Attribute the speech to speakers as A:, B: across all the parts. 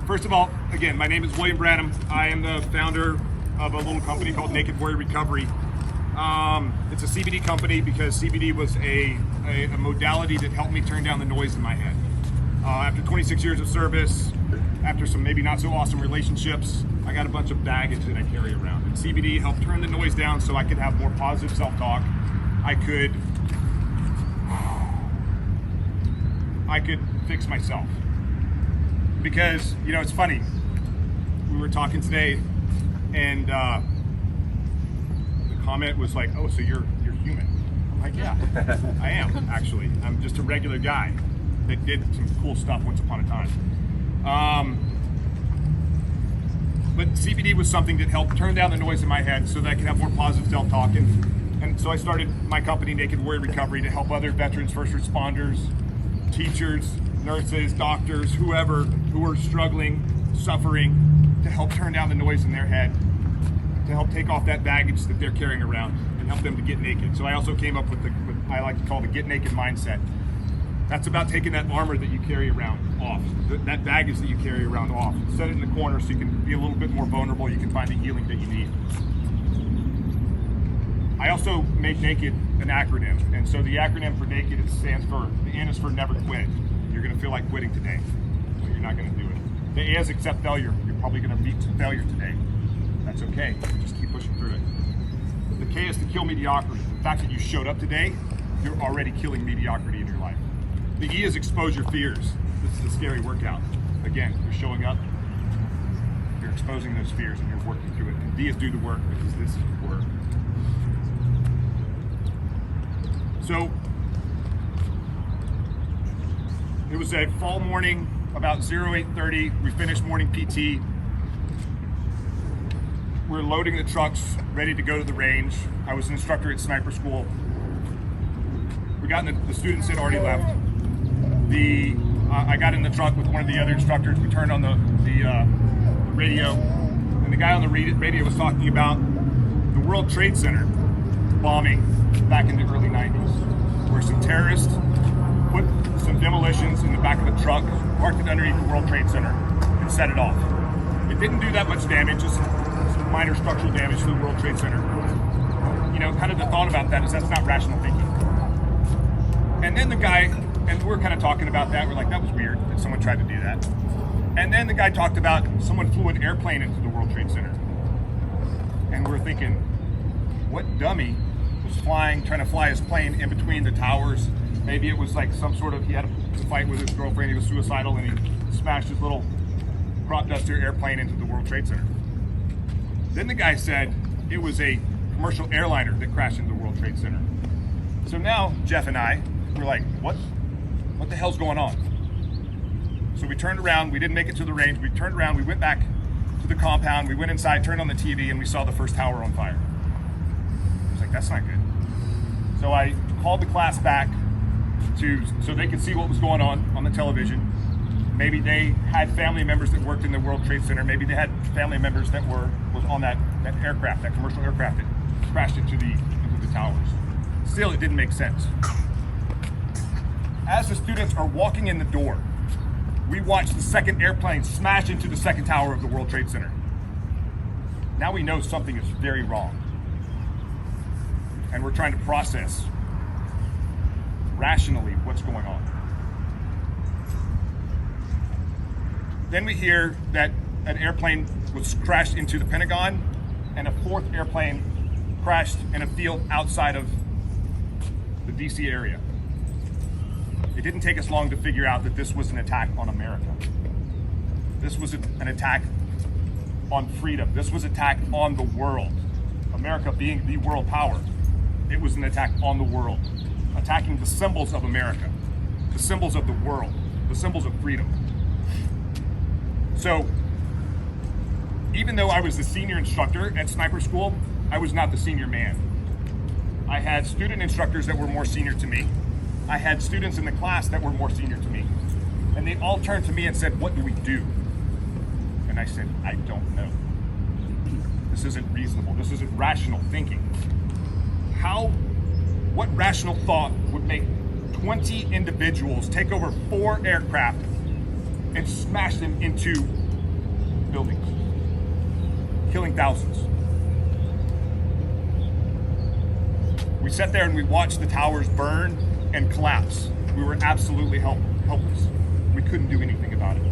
A: First of all, again, my name is William Branum. I am the founder of a little company called Naked Warrior Recovery. It's a CBD company because CBD was a modality that helped me turn down the noise in my head. After 26 years of service, after some maybe not so awesome relationships, I got a bunch of baggage that I carry around. And CBD helped turn the noise down so I could have more positive self-talk. I could fix myself. Because, you know, it's funny. We were talking today and the comment was like, oh, so you're human. I'm like, yeah, I am, actually. I'm just a regular guy that did some cool stuff once upon a time. But CBD was something that helped turn down the noise in my head so that I could have more positive self-talk. And so I started my company, Naked Warrior Recovery, to help other veterans, first responders, teachers, nurses, doctors, whoever who are struggling, suffering, to help turn down the noise in their head, to help take off that baggage that they're carrying around and help them to get naked. So I also came up with what I like to call the get naked mindset. That's about taking that armor that you carry around off, that baggage that you carry around off. Set it in the corner so you can be a little bit more vulnerable. You can find the healing that you need. I also make NAKED an acronym. And so the acronym for NAKED, it stands for, the N is for never quit. You're gonna feel like quitting today, so you're not gonna do it. The A is accept failure. You're probably gonna meet some failure today. That's okay, just keep pushing through it. The K is to kill mediocrity. The fact that you showed up today, you're already killing mediocrity in your life. The E is expose your fears. This is a scary workout. Again, you're showing up, you're exposing those fears and you're working through it. And D is do the work, because this is work. So, it was a fall morning, about 08:30. We finished morning PT. We're loading the trucks, ready to go to the range. I was an instructor at sniper school. We got in the students had already left. I got in the truck with one of the other instructors. We turned on the radio, and the guy on the radio was talking about the World Trade Center bombing back in the early 90s, where some terrorists put some demolitions in the back of the truck, parked it underneath the World Trade Center, and set it off. It didn't do that much damage, just some minor structural damage to the World Trade Center. You know, kind of the thought about that is that's not rational thinking. And then the guy, and we're kind of talking about that, we're like, that was weird that someone tried to do that. And then the guy talked about someone flew an airplane into the World Trade Center. And we're thinking, what dummy was trying to fly his plane in between the towers? Maybe it was like some sort of, he had a fight with his girlfriend, he was suicidal, and he smashed his little crop duster airplane into the World Trade Center. Then the guy said it was a commercial airliner that crashed into the World Trade Center. So now Jeff and I were like, what the hell's going on? So we turned around, we didn't make it to the range, we turned around, we went back to the compound, we went inside, turned on the TV, and we saw the first tower on fire. I was like, that's not good. So I called the class back so they could see what was going on the television. Maybe they had family members that worked in the World Trade Center. Maybe they had family members that was on that aircraft, that commercial aircraft that crashed into the towers. Still, it didn't make sense. As the students are walking in the door, we watch the second airplane smash into the second tower of the World Trade Center. Now we know something is very wrong. And we're trying to process rationally what's going on. Then we hear that an airplane was crashed into the Pentagon and a fourth airplane crashed in a field outside of the DC area. It didn't take us long to figure out that this was an attack on America. This was an attack on freedom. This was an attack on the world. America being the world power. It was an attack on the world, attacking the symbols of America, the symbols of the world, the symbols of freedom. So, even though I was the senior instructor at sniper school, I was not the senior man. I had student instructors that were more senior to me. I had students in the class that were more senior to me. And they all turned to me and said, what do we do? And I said, I don't know. This isn't reasonable. This isn't rational thinking. What rational thought would make 20 individuals take over 4 aircraft and smash them into buildings, killing thousands. We sat there and we watched the towers burn and collapse. We were absolutely helpless. We couldn't do anything about it.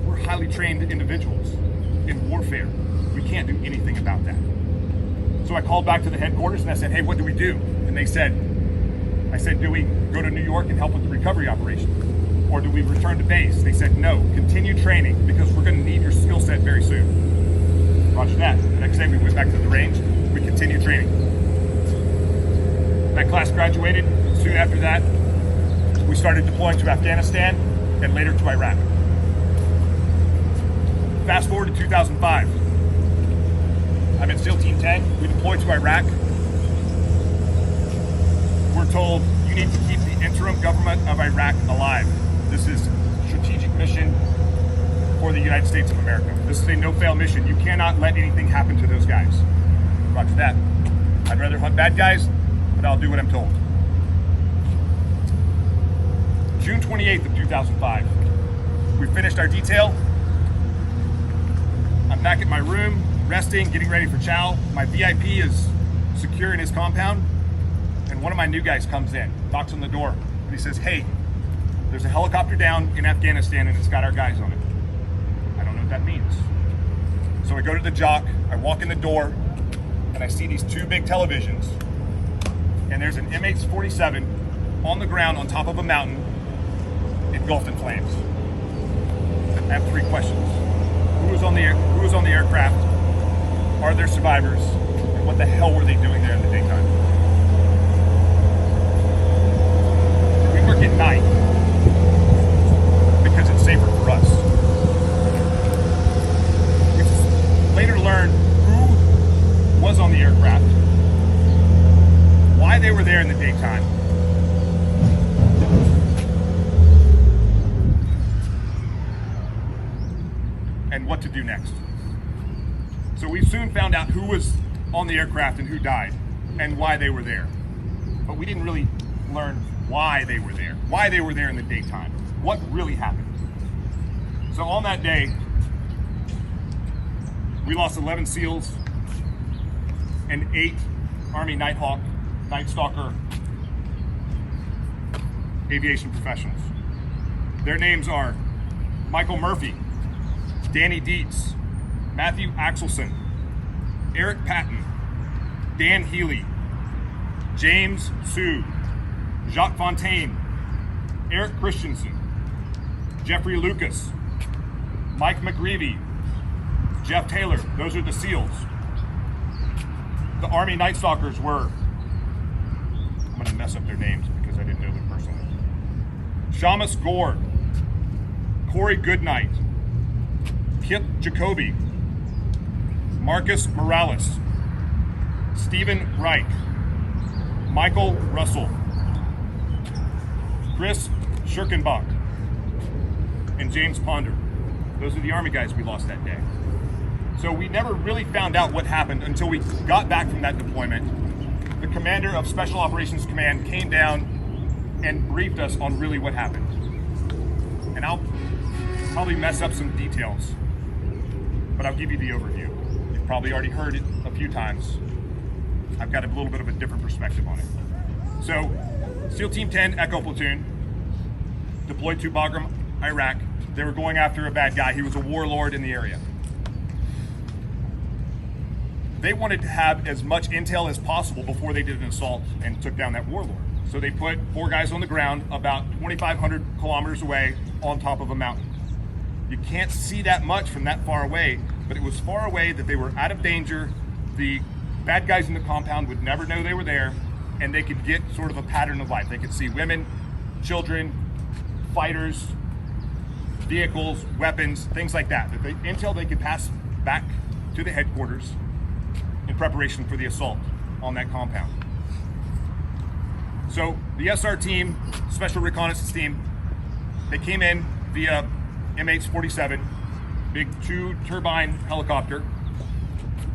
A: We're highly trained individuals in warfare. We can't do anything about that. So I called back to the headquarters and I said, hey, what do we do? And I said, do we go to New York and help with the recovery operation? Or do we return to base? They said, no, continue training because we're gonna need your skill set very soon. Roger that. The next day we went back to the range, we continued training. That class graduated. Soon after that, we started deploying to Afghanistan and later to Iraq. Fast forward to 2005. I'm in SEAL Team 10. We deployed to Iraq. We're told you need to keep the interim government of Iraq alive. This is a strategic mission for the United States of America. This is a no-fail mission. You cannot let anything happen to those guys. Roger that. I'd rather hunt bad guys, but I'll do what I'm told. June 28th of 2005. We finished our detail. I'm back at my room, resting, getting ready for chow. My VIP is secure in his compound, and one of my new guys comes in, knocks on the door, and he says, hey, there's a helicopter down in Afghanistan and it's got our guys on it. I don't know what that means. So I go to the JOC, I walk in the door, and I see these two big televisions, and there's an MH-47 on the ground on top of a mountain, engulfed in flames. I have three questions. Who was on the aircraft? Are there survivors? And what the hell were they doing there in the daytime? We work at night because it's safer for us. We later learned who was on the aircraft, why they were there in the daytime, and what to do next. So we soon found out who was on the aircraft and who died and why they were there. But we didn't really learn why they were there in the daytime, what really happened. So on that day, we lost 11 SEALs and 8 Army Nighthawk, Night Stalker aviation professionals. Their names are Michael Murphy, Danny Dietz, Matthew Axelson, Eric Patton, Dan Healy, James Sue, Jacques Fontaine, Eric Christensen, Jeffrey Lucas, Mike McGreevy, Jeff Taylor. Those are the SEALs. The Army Night Stalkers were, I'm going to mess up their names because I didn't know them personally. Shamus Gore, Corey Goodnight, Kip Jacoby, Marcus Morales, Stephen Reich, Michael Russell, Chris Schirkenbach, and James Ponder. Those are the Army guys we lost that day. So we never really found out what happened until we got back from that deployment. The commander of Special Operations Command came down and briefed us on really what happened. And I'll probably mess up some details, but I'll give you the overview. You've probably already heard it a few times. I've got a little bit of a different perspective on it. So, SEAL Team 10 Echo Platoon deployed to Bagram, Iraq. They were going after a bad guy. He was a warlord in the area. They wanted to have as much intel as possible before they did an assault and took down that warlord. So they put 4 guys on the ground about 2,500 kilometers away on top of a mountain. You can't see that much from that far away, but it was far away that they were out of danger. The bad guys in the compound would never know they were there, and they could get sort of a pattern of life. They could see women, children, fighters, vehicles, weapons, things like that. Until they could pass back to the headquarters in preparation for the assault on that compound. So the SR team, Special Reconnaissance Team, they came in via MH-47, big 2-turbine helicopter.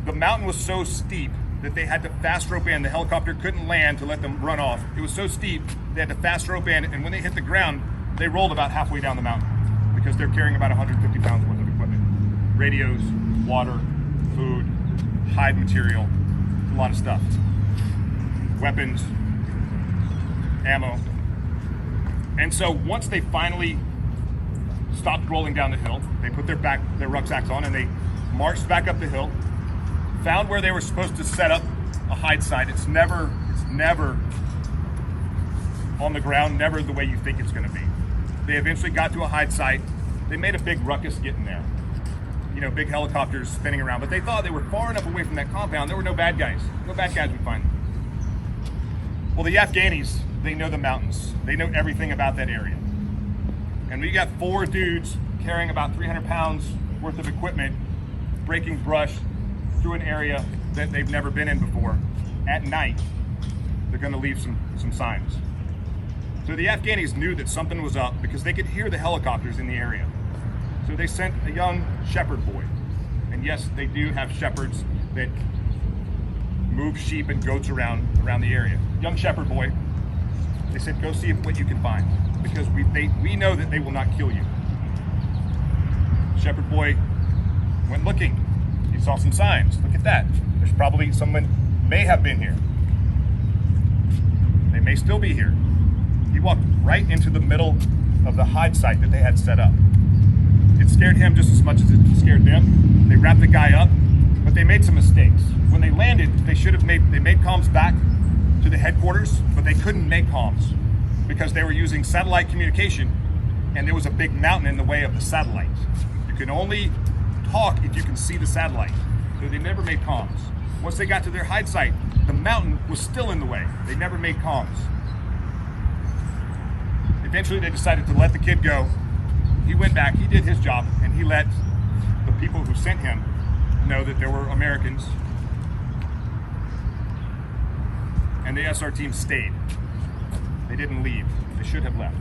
A: The mountain was so steep that they had to fast rope in. The helicopter couldn't land to let them run off. It was so steep, they had to fast rope in, and when they hit the ground, they rolled about halfway down the mountain because they're carrying about 150 pounds worth of equipment. radios, water, food, hide material, a lot of stuff. Weapons, ammo. And so once they finally stopped rolling down the hill, they put their rucksacks on and they marched back up the hill, found where they were supposed to set up a hide site. It's never on the ground, never the way you think it's going to be. They eventually got to a hide site. They made a big ruckus getting there. You know, big helicopters spinning around, but they thought they were far enough away from that compound. There were no bad guys. No bad guys would find them. Well, the Afghanis, they know the mountains. They know everything about that area. And we got 4 dudes carrying about 300 pounds worth of equipment, breaking brush through an area that they've never been in before. At night, they're going to leave some signs. So the Afghanis knew that something was up because they could hear the helicopters in the area. So they sent a young shepherd boy. And yes, they do have shepherds that move sheep and goats around the area. Young shepherd boy, they said, go see what you can find, because we know that they will not kill you. Shepherd boy went looking. He saw some signs. Look at that. There's probably someone may have been here. They may still be here. He walked right into the middle of the hide site that they had set up. It scared him just as much as it scared them. They wrapped the guy up, but they made some mistakes. When they landed, they made comms back to the headquarters, but they couldn't make comms because they were using satellite communication, and there was a big mountain in the way of the satellite. You can only talk if you can see the satellite. So they never made comms. Once they got to their hide site, the mountain was still in the way. They never made comms. Eventually they decided to let the kid go. He went back, he did his job, and he let the people who sent him know that there were Americans. And the SR team stayed. They didn't leave. They should have left.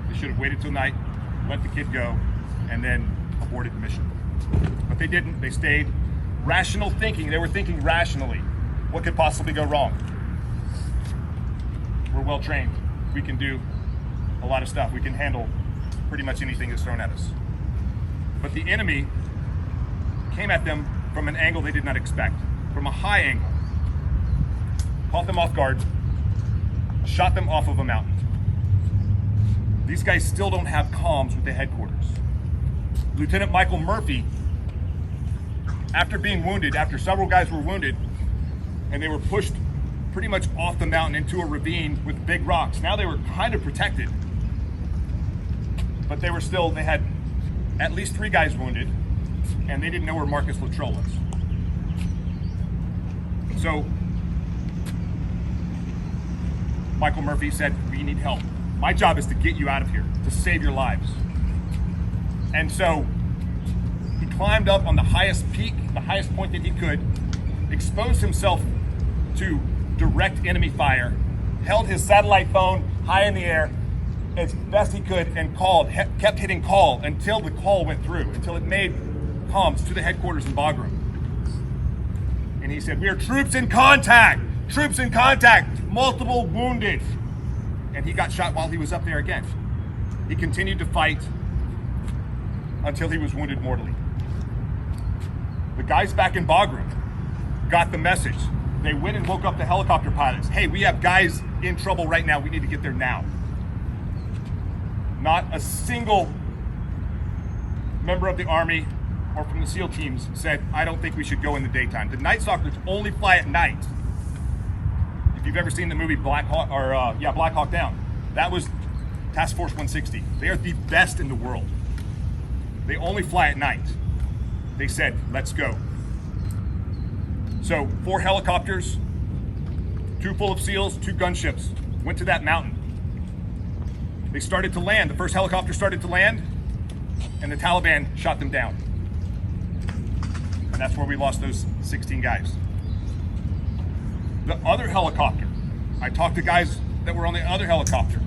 A: They should have waited till night, let the kid go, and then aborted the mission. But they didn't. They stayed. Rational thinking. They were thinking rationally. What could possibly go wrong? We're well trained. We can do a lot of stuff. We can handle pretty much anything that's thrown at us. But the enemy came at them from an angle they did not expect, from a high angle. Caught them off guard, shot them off of a mountain. These guys still don't have comms with the headquarters. Lieutenant Michael Murphy, after being wounded, after several guys were wounded, and they were pushed pretty much off the mountain into a ravine with big rocks. Now they were kind of protected, but they had at least 3 guys wounded, and they didn't know where Marcus Luttrell was. So Michael Murphy said, we need help. My job is to get you out of here, to save your lives. And so he climbed up on the highest peak, the highest point that he could, exposed himself to direct enemy fire, held his satellite phone high in the air as best he could, and kept hitting call until the call went through, until it made comms to the headquarters in Bagram. And he said, we are troops in contact, multiple wounded. And he got shot while he was up there again. He continued to fight until he was wounded mortally. The guys back in Bagram got the message. They went and woke up the helicopter pilots. Hey, we have guys in trouble right now. We need to get there now. Not a single member of the Army or from the SEAL teams said, I don't think we should go in the daytime. The Night Stalkers only fly at night. If you've ever seen the movie Black Hawk Down, that was Task Force 160. They are the best in the world. They only fly at night. They said, let's go. So 4 helicopters, 2 full of SEALs, 2 gunships, went to that mountain. They started to land. The first helicopter started to land, and the Taliban shot them down. And that's where we lost those 16 guys. The other helicopter, I talked to guys that were on the other helicopter.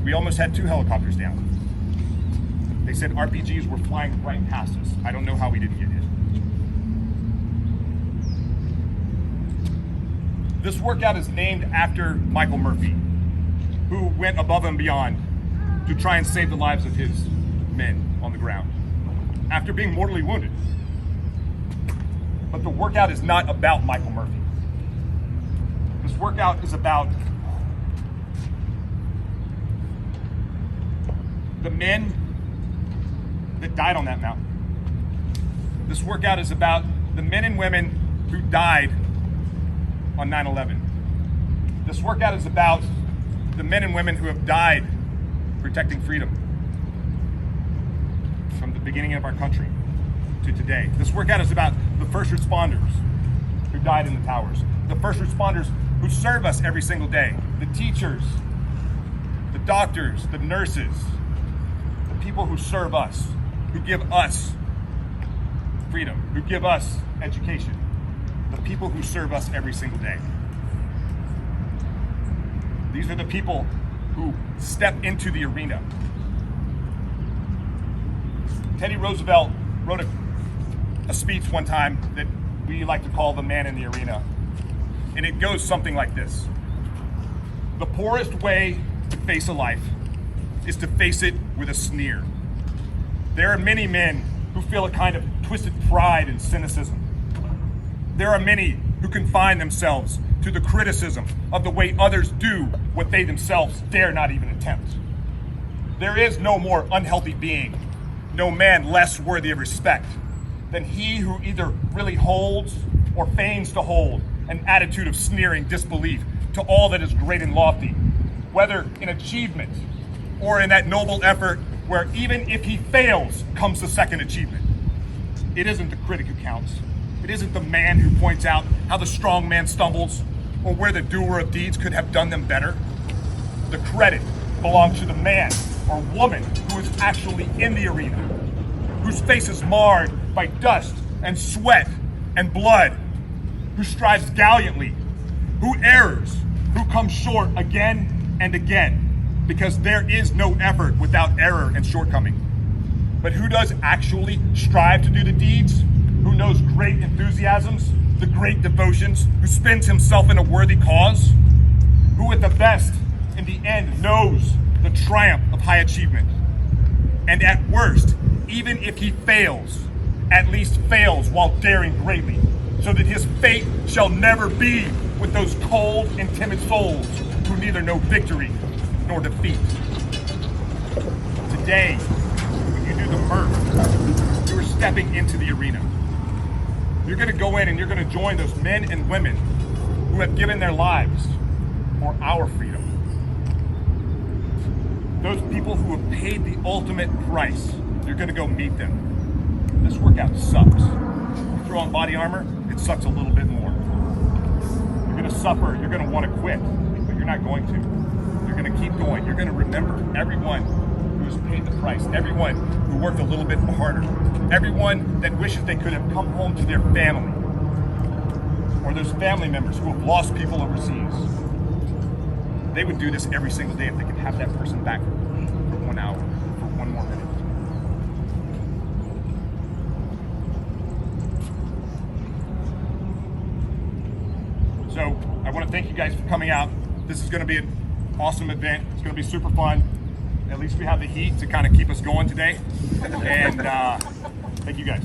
A: We almost had 2 helicopters down. They said RPGs were flying right past us. I don't know how we didn't get hit. This workout is named after Michael Murphy, who went above and beyond to try and save the lives of his men on the ground. after being mortally wounded. But the workout is not about Michael Murphy. This workout is about the men that died on that mountain. This workout is about the men and women who died on 9/11. This workout is about the men and women who have died protecting freedom from the beginning of our country to today. This workout is about the first responders who died in the towers, the first responders who serve us every single day, the teachers, the doctors, the nurses, the people who serve us, who give us freedom, who give us education, the people who serve us every single day. These are the people who step into the arena. Teddy Roosevelt wrote a speech one time that we like to call the man in the arena. And it goes something like this. The poorest way to face a life is to face it with a sneer. There are many men who feel a kind of twisted pride and cynicism. There are many who confine themselves to the criticism of the way others do what they themselves dare not even attempt. There is no more unhealthy being, no man less worthy of respect than he who either really holds or feigns to hold an attitude of sneering disbelief to all that is great and lofty, whether in achievement or in that noble effort where even if he fails comes the second achievement. It isn't the critic who counts. It isn't the man who points out how the strong man stumbles or where the doer of deeds could have done them better. The credit belongs to the man or woman who is actually in the arena, whose face is marred by dust and sweat and blood, who strives gallantly, who errs, who comes short again and again, because there is no effort without error and shortcoming. But who does actually strive to do the deeds, who knows great enthusiasms, the great devotions, who spends himself in a worthy cause, who at the best, in the end, knows the triumph of high achievement. And at worst, even if he fails, at least fails while daring greatly, so that his fate shall never be with those cold and timid souls who neither know victory nor defeat. Today, when you do the Murph, you are stepping into the arena. You're going to go in and you're going to join those men and women who have given their lives for our freedom. Those people who have paid the ultimate price, you're going to go meet them. This workout sucks. You throw on body armor, it sucks a little bit more. You're going to suffer, you're going to want to quit, but you're not going to. You're going to keep going. You're going to remember everyone who has paid the price, everyone who worked a little bit harder, everyone that wishes they could have come home to their family, or those family members who have lost people overseas. They would do this every single day if they could have that person back for 1 hour, for 1 more minute. So I want to thank you guys for coming out. This is going to be an awesome event. It's going to be super fun. At least we have the heat to kind of keep us going today. And thank you guys.